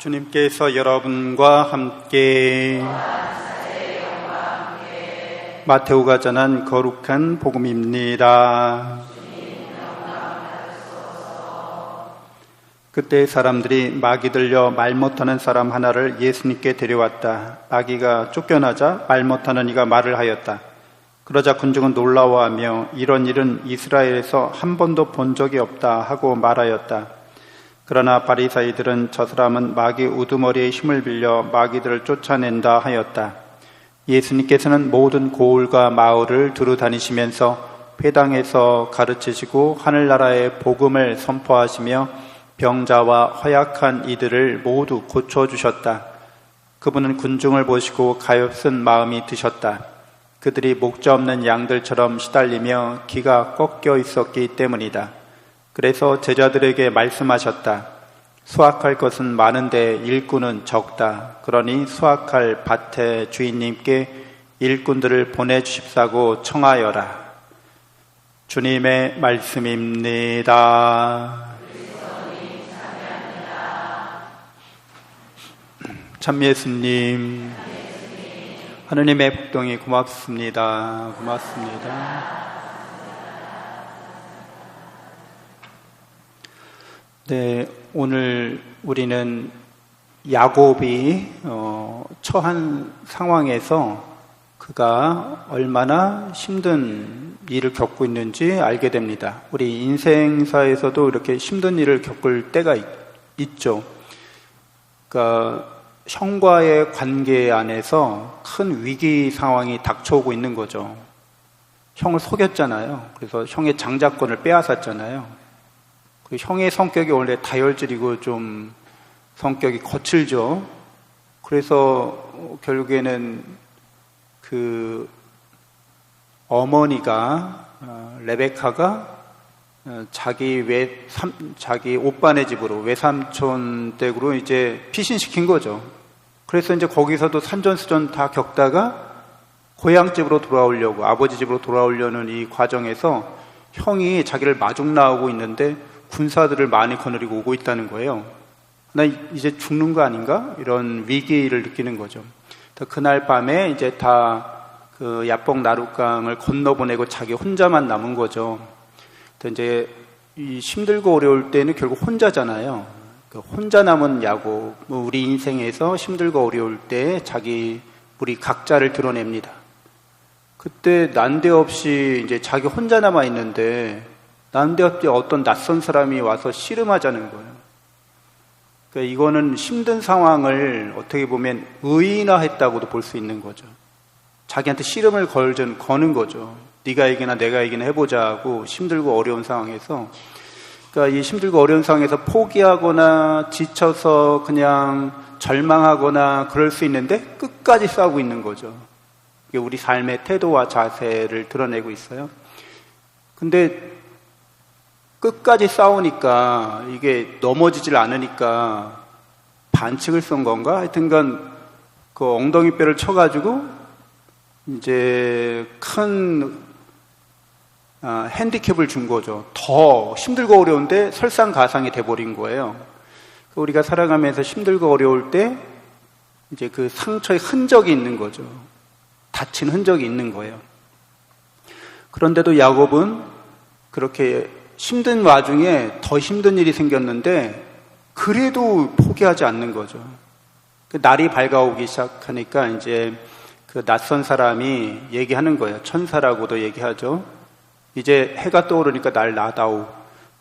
주님께서 여러분과 함께 마테오가 전한 거룩한 복음입니다. 그때 사람들이 마귀 들려 말 못하는 사람 하나를 예수님께 데려왔다. 마귀가 쫓겨나자 말 못하는 이가 말을 하였다. 그러자 군중은 놀라워하며 이런 일은 이스라엘에서 한 번도 본 적이 없다 하고 말하였다. 그러나 바리사이들은 저 사람은 마귀 우두머리의 힘을 빌려 마귀들을 쫓아낸다 하였다. 예수님께서는 모든 고을과 마을을 두루 다니시면서 회당에서 가르치시고 하늘나라의 복음을 선포하시며 병자와 허약한 이들을 모두 고쳐주셨다. 그분은 군중을 보시고 가엾은 마음이 드셨다. 그들이 목자 없는 양들처럼 시달리며 기가 꺾여 있었기 때문이다. 그래서 제자들에게 말씀하셨다. 수확할 것은 많은데 일꾼은 적다. 그러니 수확할 밭의 주인님께 일꾼들을 보내주십사고 청하여라. 주님의 말씀입니다. 참 예수님, 하느님의 복동이 고맙습니다. 고맙습니다. 네, 오늘 우리는 야곱이 처한 상황에서 그가 얼마나 힘든 일을 겪고 있는지 알게 됩니다. 우리 인생사에서도 이렇게 힘든 일을 겪을 때가 있죠. 그러니까 형과의 관계 안에서 큰 위기 상황이 닥쳐오고 있는 거죠. 형을 속였잖아요. 그래서 형의 장자권을 빼앗았잖아요. 그 형의 성격이 원래 다혈질이고 좀 성격이 거칠죠. 그래서 결국에는 그 어머니가 레베카가 자기 오빠네 집으로 외삼촌 댁으로 이제 피신시킨 거죠. 그래서 이제 거기서도 산전수전 다 겪다가 고향 집으로 돌아오려고, 아버지 집으로 돌아오려는 이 과정에서 형이 자기를 마중 나오고 있는데 군사들을 많이 거느리고 오고 있다는 거예요. 나 이제 죽는 거 아닌가? 이런 위기를 느끼는 거죠. 그날 밤에 이제 다 그 야복 나룻강을 건너보내고 자기 혼자만 남은 거죠. 이제 이 힘들고 어려울 때는 결국 혼자잖아요. 그 혼자 남은 야곱, 우리 인생에서 힘들고 어려울 때 우리 각자를 드러냅니다. 그때 난데없이 이제 자기 혼자 남아 있는데 난데없이 어떤 낯선 사람이 와서 씨름하자는 거예요. 그러니까 이거는 힘든 상황을 어떻게 보면 의인화했다고도 볼 수 있는 거죠. 자기한테 씨름을 거는 거죠. 네가 이기나 내가 이기나 해보자고 힘들고 어려운 상황에서. 그러니까 이 힘들고 어려운 상황에서 포기하거나 지쳐서 그냥 절망하거나 그럴 수 있는데 끝까지 싸우고 있는 거죠. 이게 우리 삶의 태도와 자세를 드러내고 있어요. 근데 끝까지 싸우니까 이게 넘어지질 않으니까 반칙을 쓴 건가? 하여튼간 그 엉덩이뼈를 쳐가지고 이제 큰 핸디캡을 준 거죠. 더 힘들고 어려운데 설상가상이 돼버린 거예요. 우리가 살아가면서 힘들고 어려울 때 이제 그 상처의 흔적이 있는 거죠. 다친 흔적이 있는 거예요. 그런데도 야곱은 그렇게 힘든 와중에 더 힘든 일이 생겼는데 그래도 포기하지 않는 거죠. 날이 밝아오기 시작하니까 이제 그 낯선 사람이 얘기하는 거예요. 천사라고도 얘기하죠. 이제 해가 떠오르니까 날 나다오.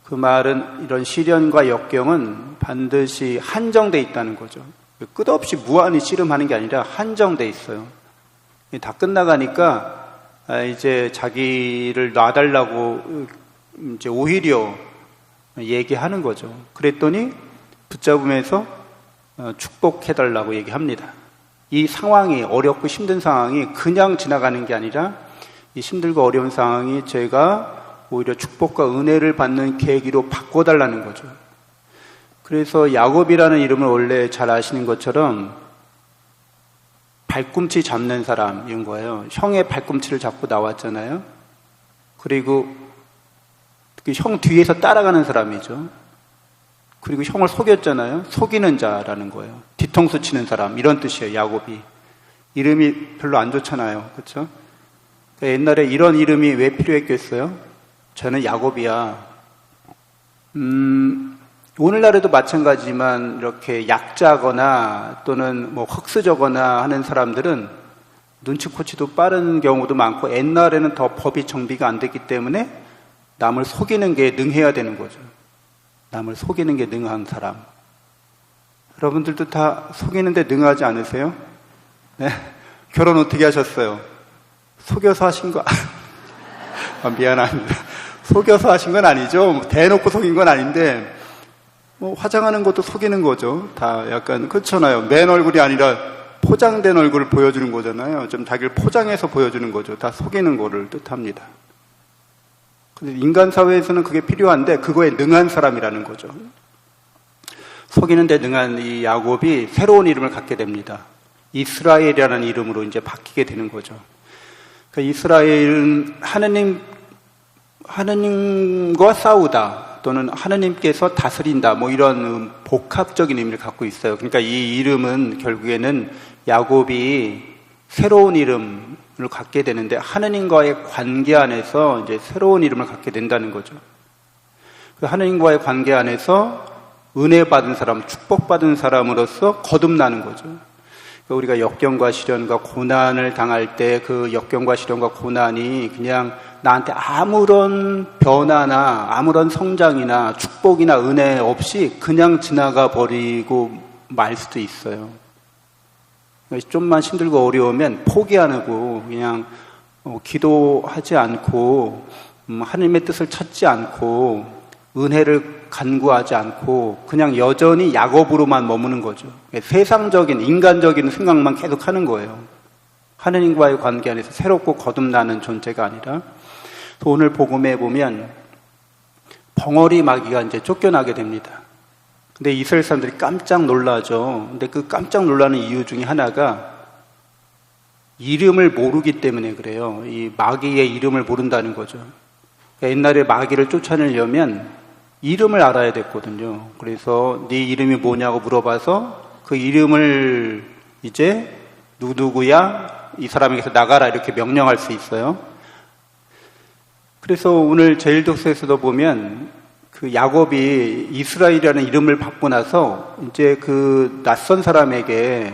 그 말은 이런 시련과 역경은 반드시 한정돼 있다는 거죠. 끝없이 무한히 씨름하는 게 아니라 한정돼 있어요. 다 끝나가니까 이제 자기를 놔달라고 이제 오히려 얘기하는 거죠. 그랬더니 붙잡으면서 축복해달라고 얘기합니다. 이 상황이 어렵고 힘든 상황이 그냥 지나가는 게 아니라 이 힘들고 어려운 상황이 제가 오히려 축복과 은혜를 받는 계기로 바꿔달라는 거죠. 그래서 야곱이라는 이름을 원래 잘 아시는 것처럼 발꿈치 잡는 사람인 거예요. 형의 발꿈치를 잡고 나왔잖아요. 그리고 형 뒤에서 따라가는 사람이죠. 그리고 형을 속였잖아요. 속이는 자라는 거예요. 뒤통수 치는 사람 이런 뜻이에요. 야곱이. 이름이 별로 안 좋잖아요. 그렇죠? 옛날에 이런 이름이 왜 필요했겠어요? 저는 야곱이야. 오늘날에도 마찬가지지만 이렇게 약자거나 또는 뭐 흑수저거나 하는 사람들은 눈치코치도 빠른 경우도 많고 옛날에는 더 법이 정비가 안 됐기 때문에 남을 속이는 게 능해야 되는 거죠. 남을 속이는 게 능한 사람. 여러분들도 다 속이는데 능하지 않으세요? 네? 결혼 어떻게 하셨어요? 속여서 하신 거 미안합니다. 속여서 하신 건 아니죠. 대놓고 속인 건 아닌데 뭐 화장하는 것도 속이는 거죠. 다 약간 그렇잖아요. 맨 얼굴이 아니라 포장된 얼굴을 보여주는 거잖아요. 좀 자기를 포장해서 보여주는 거죠. 다 속이는 거를 뜻합니다. 근데 인간 사회에서는 그게 필요한데 그거에 능한 사람이라는 거죠. 속이는 데 능한 이 야곱이 새로운 이름을 갖게 됩니다. 이스라엘이라는 이름으로 이제 바뀌게 되는 거죠. 그러니까 이스라엘은 하느님과 싸우다 또는 하느님께서 다스린다 뭐 이런 복합적인 의미를 갖고 있어요. 그러니까 이 이름은 결국에는 야곱이 새로운 이름을 갖게 되는데 하느님과의 관계 안에서 이제 새로운 이름을 갖게 된다는 거죠. 그 하느님과의 관계 안에서 은혜 받은 사람, 축복받은 사람으로서 거듭나는 거죠. 그러니까 우리가 역경과 시련과 고난을 당할 때 그 역경과 시련과 고난이 그냥 나한테 아무런 변화나 아무런 성장이나 축복이나 은혜 없이 그냥 지나가 버리고 말 수도 있어요. 좀만 힘들고 어려우면 포기하고 그냥 기도하지 않고 하나님의 뜻을 찾지 않고 은혜를 간구하지 않고 그냥 여전히 야곱으로만 머무는 거죠. 세상적인 인간적인 생각만 계속 하는 거예요. 하느님과의 관계 안에서 새롭고 거듭나는 존재가 아니라. 오늘 복음에 보면 벙어리 마귀가 이제 쫓겨나게 됩니다. 근데 이스라엘 사람들이 깜짝 놀라죠. 근데 그 깜짝 놀라는 이유 중에 하나가 이름을 모르기 때문에 그래요. 이 마귀의 이름을 모른다는 거죠. 그러니까 옛날에 마귀를 쫓아내려면 이름을 알아야 됐거든요. 그래서 네 이름이 뭐냐고 물어봐서 그 이름을 이제 누구야? 이 사람에게서 나가라 이렇게 명령할 수 있어요. 그래서 오늘 제1독서에서도 보면 그 야곱이 이스라엘이라는 이름을 받고 나서 이제 그 낯선 사람에게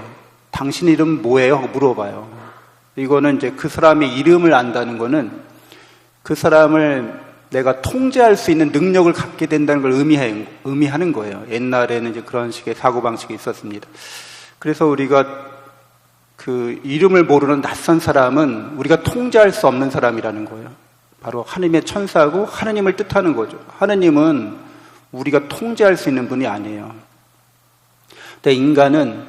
당신 이름 뭐예요? 하고 물어봐요. 이거는 이제 그 사람의 이름을 안다는 거는 그 사람을 내가 통제할 수 있는 능력을 갖게 된다는 걸 의미하는 거예요. 옛날에는 이제 그런 식의 사고방식이 있었습니다. 그래서 우리가 그 이름을 모르는 낯선 사람은 우리가 통제할 수 없는 사람이라는 거예요. 바로 하느님의 천사고 하느님을 뜻하는 거죠. 하느님은 우리가 통제할 수 있는 분이 아니에요. 근데 인간은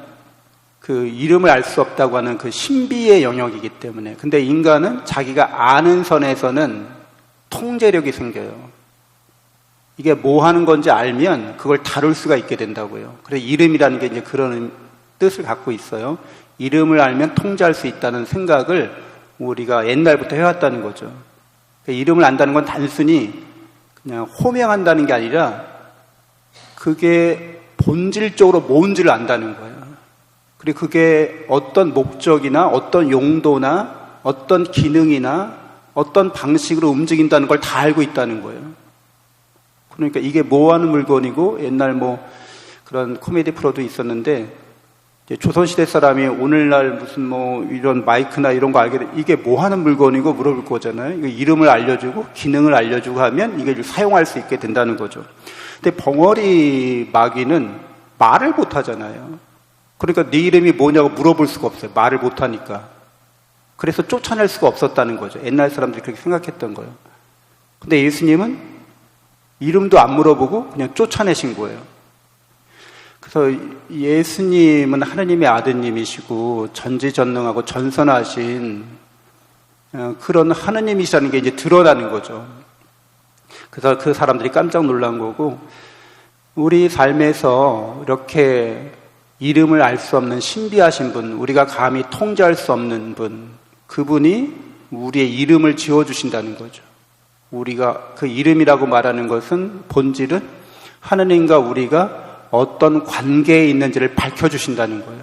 그 이름을 알 수 없다고 하는 그 신비의 영역이기 때문에 근데 인간은 자기가 아는 선에서는 통제력이 생겨요. 이게 뭐 하는 건지 알면 그걸 다룰 수가 있게 된다고요. 그래서 이름이라는 게 이제 그런 뜻을 갖고 있어요. 이름을 알면 통제할 수 있다는 생각을 우리가 옛날부터 해왔다는 거죠. 이름을 안다는 건 단순히 그냥 호명한다는 게 아니라 그게 본질적으로 뭔지를 안다는 거예요. 그리고 그게 어떤 목적이나 어떤 용도나 어떤 기능이나 어떤 방식으로 움직인다는 걸 다 알고 있다는 거예요. 그러니까 이게 뭐 하는 물건이고 옛날 뭐 그런 코미디 프로도 있었는데 조선시대 사람이 오늘날 무슨 뭐 이런 마이크나 이런 거 알게 되면 이게 뭐 하는 물건이고 물어볼 거잖아요. 이거 이름을 알려주고 기능을 알려주고 하면 이게 사용할 수 있게 된다는 거죠. 근데 벙어리 마귀는 말을 못 하잖아요. 그러니까 네 이름이 뭐냐고 물어볼 수가 없어요. 말을 못 하니까. 그래서 쫓아낼 수가 없었다는 거죠. 옛날 사람들이 그렇게 생각했던 거예요. 근데 예수님은 이름도 안 물어보고 그냥 쫓아내신 거예요. 그래서 예수님은 하느님의 아드님이시고 전지전능하고 전선하신 그런 하느님이시라는 게 이제 드러나는 거죠. 그래서 그 사람들이 깜짝 놀란 거고 우리 삶에서 이렇게 이름을 알 수 없는 신비하신 분, 우리가 감히 통제할 수 없는 분, 그분이 우리의 이름을 지어주신다는 거죠. 우리가 그 이름이라고 말하는 것은 본질은 하느님과 우리가 어떤 관계에 있는지를 밝혀주신다는 거예요.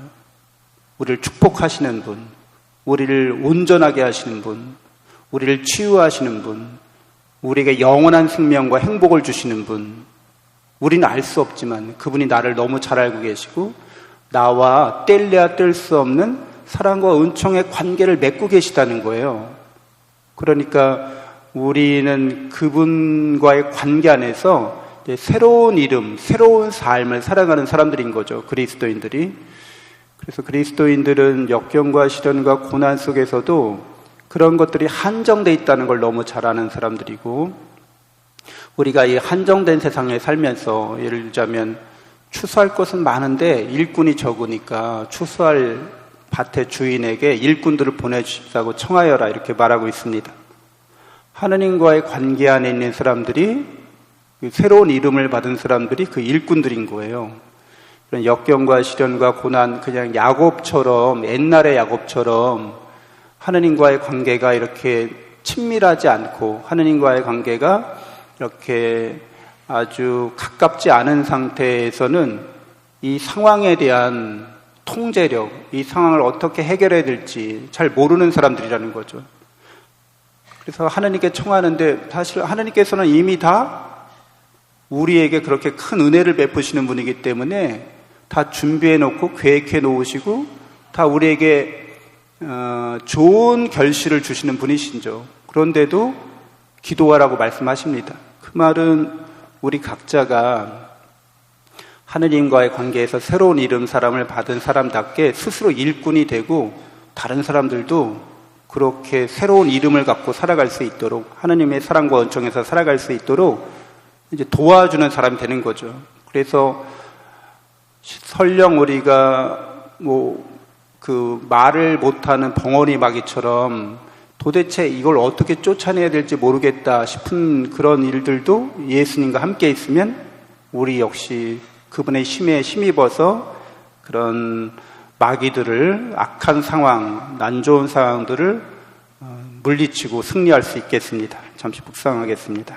우리를 축복하시는 분, 우리를 온전하게 하시는 분, 우리를 치유하시는 분, 우리에게 영원한 생명과 행복을 주시는 분, 우리는 알 수 없지만 그분이 나를 너무 잘 알고 계시고 나와 뗄래야 뗄 수 없는 사랑과 은총의 관계를 맺고 계시다는 거예요. 그러니까 우리는 그분과의 관계 안에서 새로운 이름, 새로운 삶을 살아가는 사람들인 거죠. 그리스도인들이. 그래서 그리스도인들은 역경과 시련과 고난 속에서도 그런 것들이 한정되어 있다는 걸 너무 잘 아는 사람들이고, 우리가 이 한정된 세상에 살면서 예를 들자면 추수할 것은 많은데 일꾼이 적으니까 추수할 밭의 주인에게 일꾼들을 보내주십사고 청하여라 이렇게 말하고 있습니다. 하느님과의 관계 안에 있는 사람들이, 새로운 이름을 받은 사람들이 그 일꾼들인 거예요. 그런 역경과 시련과 고난, 그냥 야곱처럼, 옛날의 야곱처럼 하느님과의 관계가 이렇게 친밀하지 않고 하느님과의 관계가 이렇게 아주 가깝지 않은 상태에서는 이 상황에 대한 통제력, 이 상황을 어떻게 해결해야 될지 잘 모르는 사람들이라는 거죠. 그래서 하느님께 청하는데 사실 하느님께서는 이미 다 우리에게 그렇게 큰 은혜를 베푸시는 분이기 때문에 다 준비해 놓고 계획해 놓으시고 다 우리에게 좋은 결실을 주시는 분이시죠. 그런데도 기도하라고 말씀하십니다. 그 말은 우리 각자가 하느님과의 관계에서 새로운 이름 사람을 받은 사람답게 스스로 일꾼이 되고 다른 사람들도 그렇게 새로운 이름을 갖고 살아갈 수 있도록, 하느님의 사랑과 은총에서 살아갈 수 있도록 이제 도와주는 사람이 되는 거죠. 그래서 설령 우리가 그 말을 못하는 벙어리 마귀처럼 도대체 이걸 어떻게 쫓아내야 될지 모르겠다 싶은 그런 일들도 예수님과 함께 있으면 우리 역시 그분의 힘에 힘입어서 그런 마귀들을, 악한 상황, 난 좋은 상황들을 물리치고 승리할 수 있겠습니다. 잠시 묵상하겠습니다.